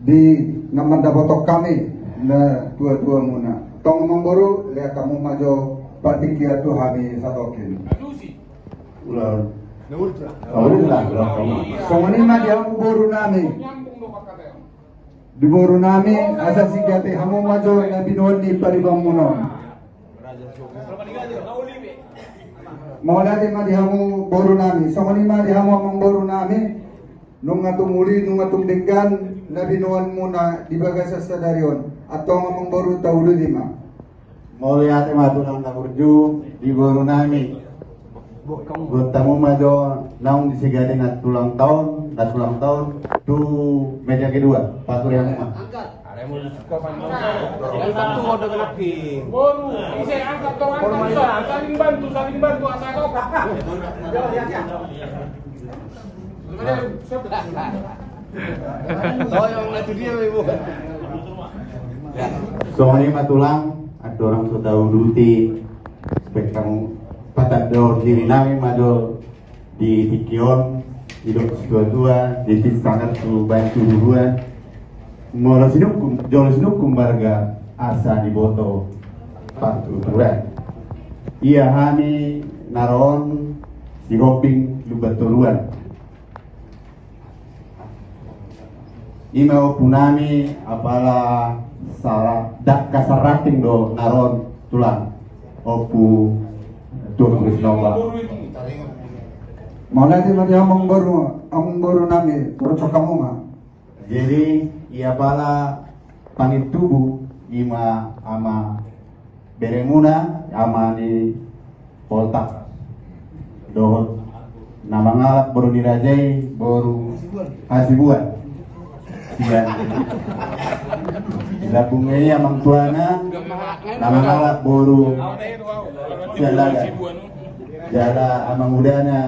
di ngamanda botok kami na tua-tua muna tong memboru lihat kamu majo patikia tu kami satokin ular songoni ma dia boru nami di boru nami asa sigate hamu majo na binon ni paribang munon Mawala di ma di hamu boru nami songoni ma di hamu amang boru nami nung atong muli nung atong dinggan na binuan muna di baga sa sadarion atau ngomong baru tahu di ma muli ate matulang na burju di boru nami buat tamu majo naung disigadin at tulang tahun tu meja kedua patur yang mah Boru, isi angkat tong angkat saling bantu asal kau. Oh yang itu dia ibu. soalnya matulang ada orang sudah uduti spek kamu patat do diri nami mado di tikion hidup dua di sangat tu bantu dua molos hidup warga asa di boto patu turan iya hani naron di hoping lubatuluan imau punami apala salah dak kasarating do naron tulang opu tulis nomba Mawala di ma di amang baru nami puro kamu ma jadi ia pala panitubu ima ama beremuna ama di poltak dohot nama ngalak baru dirajai baru hasibuan sian labungnya amang tuana nama ngalak baru jala amang udana